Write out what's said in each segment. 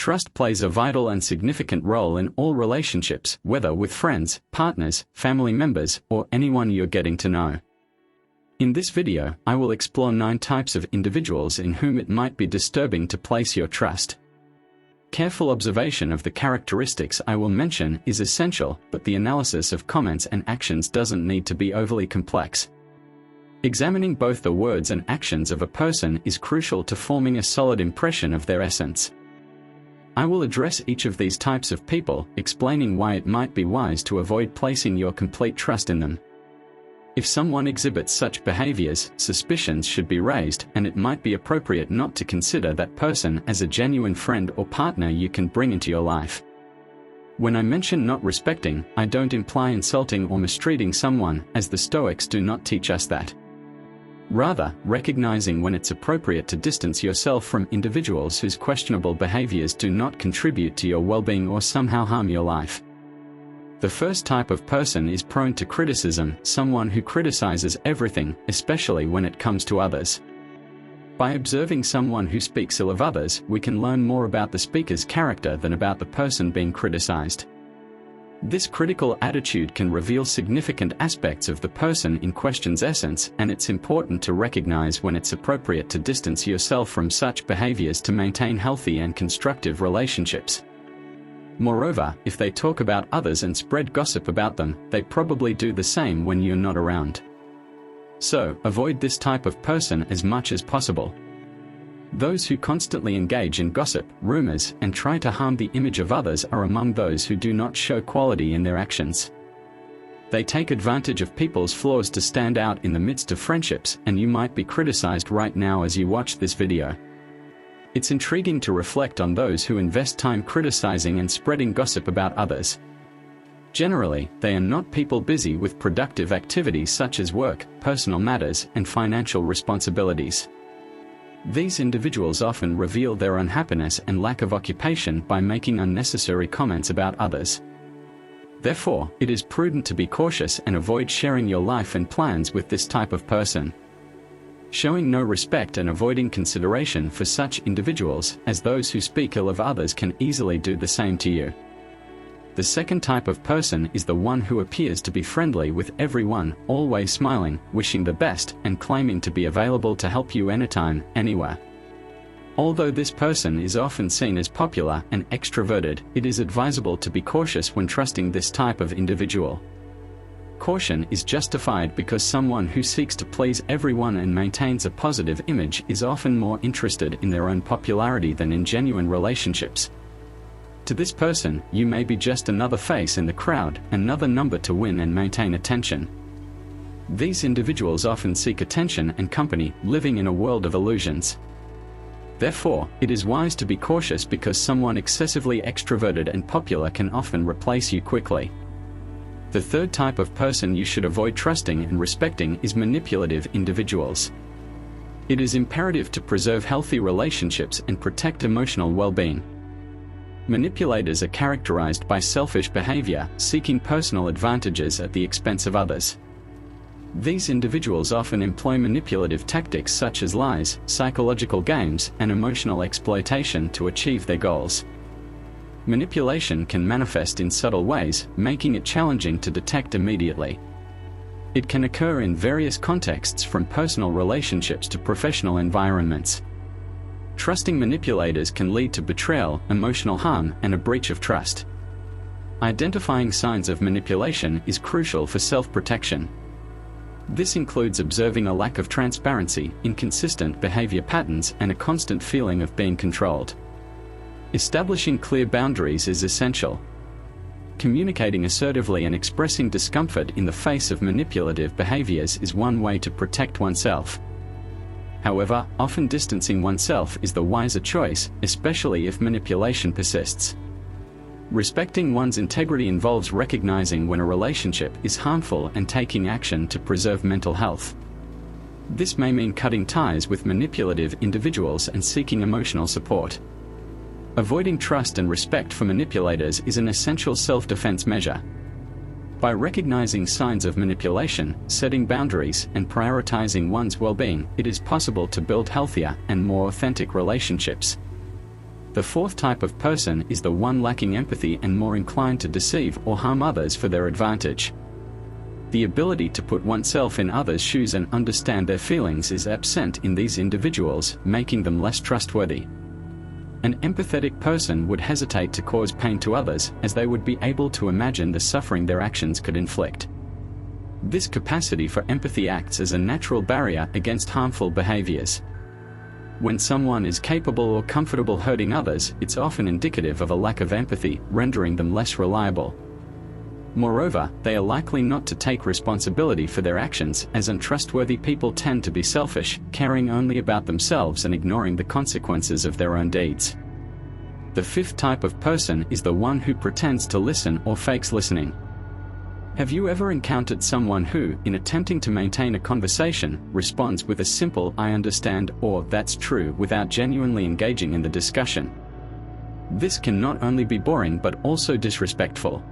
Trust plays a vital and significant role in all relationships, whether with friends, partners, family members, or anyone you're getting to know. In this video, I will explore 9 types of individuals in whom it might be disturbing to place your trust. Careful observation of the characteristics I will mention is essential, but the analysis of comments and actions doesn't need to be overly complex. Examining both the words and actions of a person is crucial to forming a solid impression of their essence. I will address each of these types of people, explaining why it might be wise to avoid placing your complete trust in them. If someone exhibits such behaviors, suspicions should be raised, and it might be appropriate not to consider that person as a genuine friend or partner you can bring into your life. When I mention not respecting, I don't imply insulting or mistreating someone, as the Stoics do not teach us that. Rather, recognizing when it's appropriate to distance yourself from individuals whose questionable behaviors do not contribute to your well-being or somehow harm your life. The first type of person is prone to criticism, someone who criticizes everything, especially when it comes to others. By observing someone who speaks ill of others, we can learn more about the speaker's character than about the person being criticized. This critical attitude can reveal significant aspects of the person in question's essence, and it's important to recognize when it's appropriate to distance yourself from such behaviors to maintain healthy and constructive relationships. Moreover, if they talk about others and spread gossip about them, they probably do the same when you're not around. So, avoid this type of person as much as possible. Those who constantly engage in gossip, rumors, and try to harm the image of others are among those who do not show quality in their actions. They take advantage of people's flaws to stand out in the midst of friendships, and you might be criticized right now as you watch this video. It's intriguing to reflect on those who invest time criticizing and spreading gossip about others. Generally, they are not people busy with productive activities such as work, personal matters, and financial responsibilities. These individuals often reveal their unhappiness and lack of occupation by making unnecessary comments about others. Therefore, it is prudent to be cautious and avoid sharing your life and plans with this type of person. Showing no respect and avoiding consideration for such individuals, as those who speak ill of others can easily do the same to you. The second type of person is the one who appears to be friendly with everyone, always smiling, wishing the best, and claiming to be available to help you anytime, anywhere. Although this person is often seen as popular and extroverted, it is advisable to be cautious when trusting this type of individual. Caution is justified because someone who seeks to please everyone and maintains a positive image is often more interested in their own popularity than in genuine relationships. To this person, you may be just another face in the crowd, another number to win and maintain attention. These individuals often seek attention and company, living in a world of illusions. Therefore, it is wise to be cautious because someone excessively extroverted and popular can often replace you quickly. The third type of person you should avoid trusting and respecting is manipulative individuals. It is imperative to preserve healthy relationships and protect emotional well-being. Manipulators are characterized by selfish behavior, seeking personal advantages at the expense of others. These individuals often employ manipulative tactics such as lies, psychological games, and emotional exploitation to achieve their goals. Manipulation can manifest in subtle ways, making it challenging to detect immediately. It can occur in various contexts, from personal relationships to professional environments. Trusting manipulators can lead to betrayal, emotional harm, and a breach of trust. Identifying signs of manipulation is crucial for self-protection. This includes observing a lack of transparency, inconsistent behavior patterns, and a constant feeling of being controlled. Establishing clear boundaries is essential. Communicating assertively and expressing discomfort in the face of manipulative behaviors is one way to protect oneself. However, often distancing oneself is the wiser choice, especially if manipulation persists. Respecting one's integrity involves recognizing when a relationship is harmful and taking action to preserve mental health. This may mean cutting ties with manipulative individuals and seeking emotional support. Avoiding trust and respect for manipulators is an essential self-defense measure. By recognizing signs of manipulation, setting boundaries, and prioritizing one's well-being, it is possible to build healthier and more authentic relationships. The fourth type of person is the one lacking empathy and more inclined to deceive or harm others for their advantage. The ability to put oneself in others' shoes and understand their feelings is absent in these individuals, making them less trustworthy. An empathetic person would hesitate to cause pain to others, as they would be able to imagine the suffering their actions could inflict. This capacity for empathy acts as a natural barrier against harmful behaviors. When someone is capable or comfortable hurting others, it's often indicative of a lack of empathy, rendering them less reliable. Moreover, they are likely not to take responsibility for their actions, as untrustworthy people tend to be selfish, caring only about themselves and ignoring the consequences of their own deeds. The fifth type of person is the one who pretends to listen or fakes listening. Have you ever encountered someone who, in attempting to maintain a conversation, responds with a simple "I understand" or "that's true" without genuinely engaging in the discussion? This can not only be boring but also disrespectful.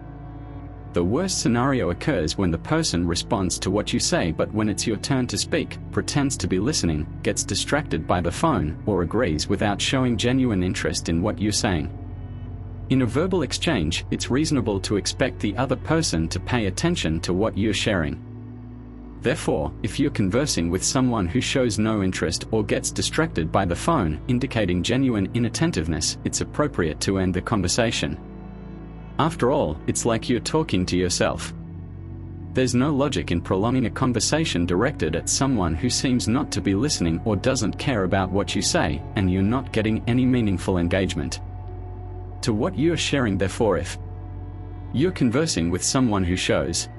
The worst scenario occurs when the person responds to what you say, but when it's your turn to speak, pretends to be listening, gets distracted by the phone, or agrees without showing genuine interest in what you're saying. In a verbal exchange, it's reasonable to expect the other person to pay attention to what you're sharing. Therefore, if you're conversing with someone who shows no interest or gets distracted by the phone, indicating genuine inattentiveness, it's appropriate to end the conversation. After all, it's like you're talking to yourself. There's no logic in prolonging a conversation directed at someone who seems not to be listening or doesn't care about what you say, and you're not getting any meaningful engagement to what you're sharing. Therefore, if you're conversing with someone who shows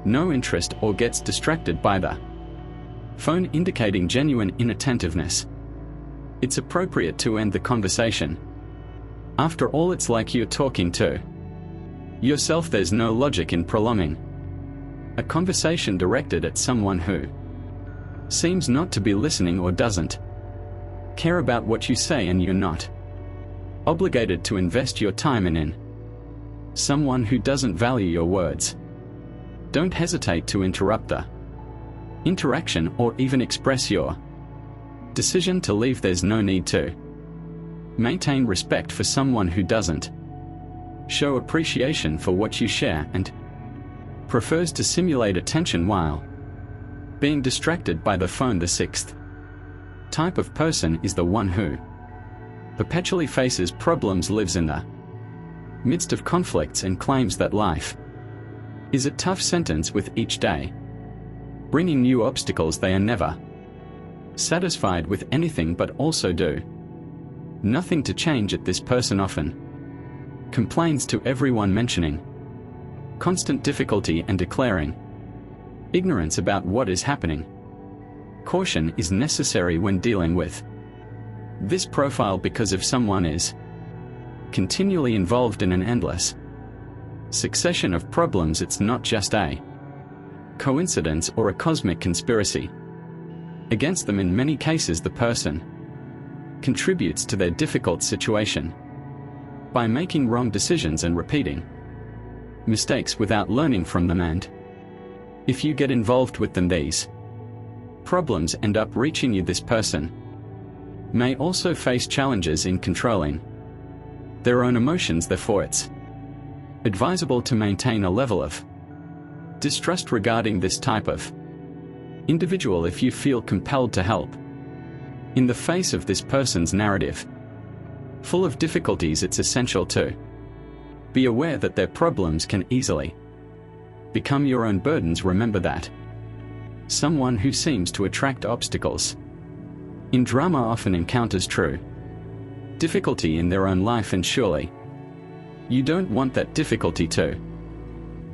no interest or gets distracted by the phone, indicating genuine inattentiveness, it's appropriate to end the conversation. After all, it's like you're talking to yourself. There's no logic in prolonging a conversation directed at someone who seems not to be listening or doesn't care about what you say, and you're not obligated to invest your time in someone who doesn't value your words. Don't hesitate to interrupt the interaction or even express your decision to leave. There's no need to maintain respect for someone who doesn't show appreciation for what you share and prefers to simulate attention while being distracted by the phone. The sixth type of person is the one who perpetually faces problems, lives in the midst of conflicts, and claims that life is a tough sentence with each day bringing new obstacles. They are never satisfied with anything but also do nothing to change it. This person often complains to everyone, mentioning constant difficulty and declaring ignorance about what is happening. Caution is necessary when dealing with this profile, because if someone is continually involved in an endless succession of problems, it's not just a coincidence or a cosmic conspiracy against them. In many cases, the person contributes to their difficult situation by making wrong decisions and repeating mistakes without learning from them, and if you get involved with them, these problems end up reaching you. This person may also face challenges in controlling their own emotions. Therefore, it's advisable to maintain a level of distrust regarding this type of individual. If you feel compelled to help in the face of this person's narrative full of difficulties, it's essential to be aware that their problems can easily become your own burdens. Remember that someone who seems to attract obstacles in drama often encounters true difficulty in their own life, and surely you don't want that difficulty to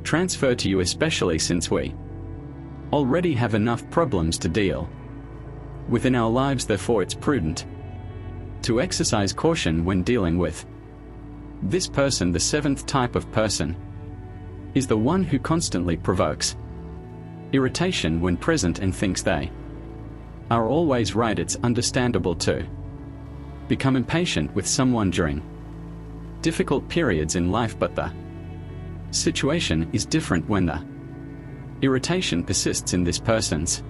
transfer to you, especially since we already have enough problems to deal with in our lives. Therefore, it's prudent to exercise caution when dealing with this person. The seventh type of person is the one who constantly provokes irritation when present and thinks they are always right. It's understandable to become impatient with someone during difficult periods in life, but the situation is different when the irritation persists in this person's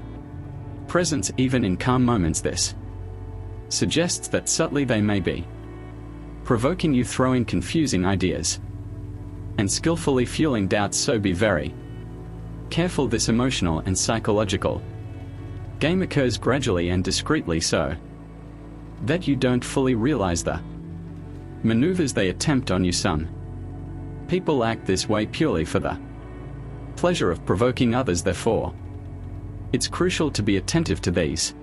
presence even in calm moments. This suggests that subtly they may be provoking you, throwing confusing ideas, and skillfully fueling doubts. So be very careful. This emotional and psychological game occurs gradually and discreetly, so that you don't fully realize the maneuvers they attempt on you. Some people act this way purely for the pleasure of provoking others. Therefore, it's crucial to be attentive to these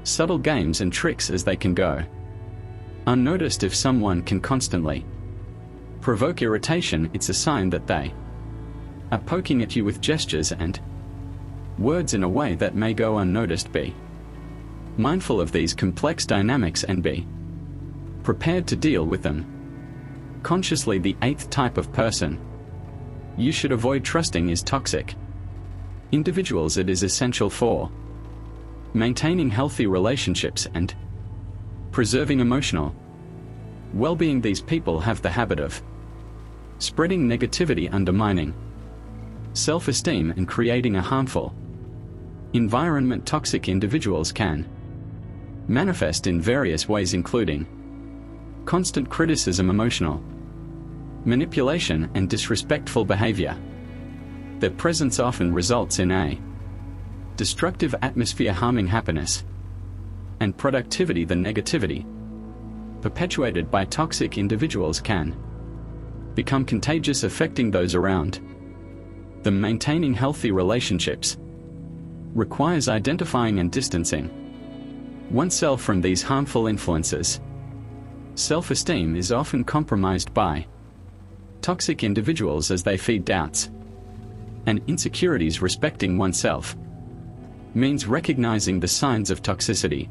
subtle games and tricks, as they can go unnoticed. If someone can constantly provoke irritation, it's a sign that they are poking at you with gestures and words in a way that may go unnoticed. Be mindful of these complex dynamics and be prepared to deal with them consciously. The eighth type of person you should avoid trusting is toxic individuals. It is essential for maintaining healthy relationships and preserving emotional well-being. These people have the habit of spreading negativity, undermining self-esteem, and creating a harmful environment. Toxic individuals can manifest in various ways, including constant criticism, emotional manipulation, and disrespectful behavior. Their presence often results in a destructive atmosphere, harming happiness and productivity. The negativity perpetuated by toxic individuals can become contagious, affecting those around them. Maintaining healthy relationships requires identifying and distancing oneself from these harmful influences. Self-esteem is often compromised by toxic individuals as they feed doubts and insecurities. Respecting oneself means recognizing the signs of toxicity,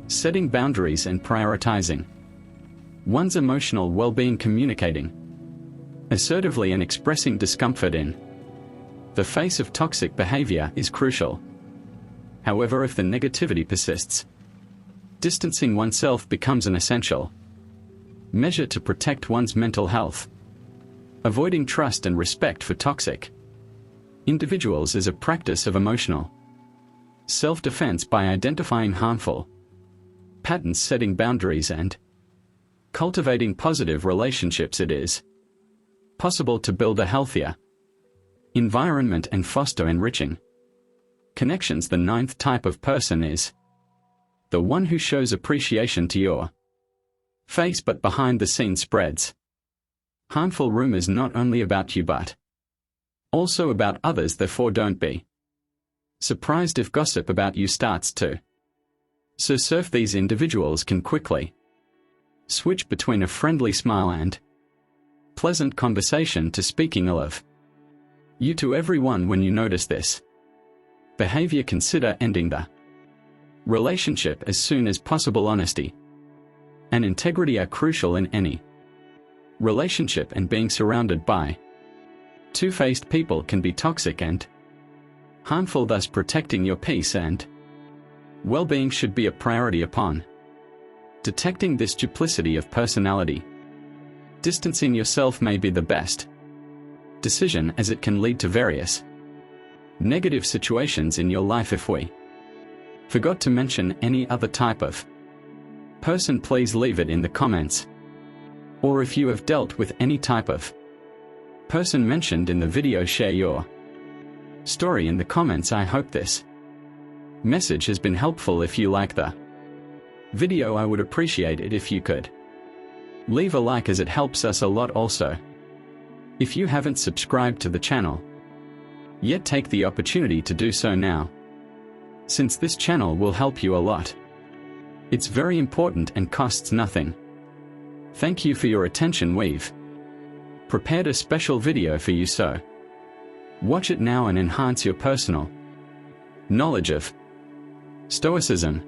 setting boundaries, and prioritizing one's emotional well-being. Communicating assertively and expressing discomfort in the face of toxic behavior is crucial. However, if the negativity persists, distancing oneself becomes an essential measure to protect one's mental health. Avoiding trust and respect for toxic individuals is a practice of emotional self-defense. By identifying harmful patterns, setting boundaries, and cultivating positive relationships, it is possible to build a healthier environment and foster enriching connections. The ninth type of person is the one who shows appreciation to your face, but behind the scenes spreads harmful rumors, not only about you but also about others. Therefore, don't be surprised if gossip about you starts to surface. These individuals can quickly switch between a friendly smile and pleasant conversation to speaking ill of you to everyone. When you notice this behavior, consider ending the relationship as soon as possible. Honesty and integrity are crucial in any relationship, and being surrounded by two-faced people can be toxic and harmful. Thus, protecting your peace and well-being should be a priority. Upon detecting this duplicity of personality, distancing yourself may be the best decision, as it can lead to various negative situations in your life. If we forgot to mention any other type of person, please leave it in the comments. Or if you have dealt with any type of person mentioned in the video, share your story in the comments. I hope this message has been helpful. If you like the video, I would appreciate it if you could leave a like, as it helps us a lot. Also, if you haven't subscribed to the channel yet, take the opportunity to do so now, since this channel will help you a lot. It's very important and costs nothing. Thank you for your attention. We've prepared a special video for you, so watch it now and enhance your personal knowledge of Stoicism.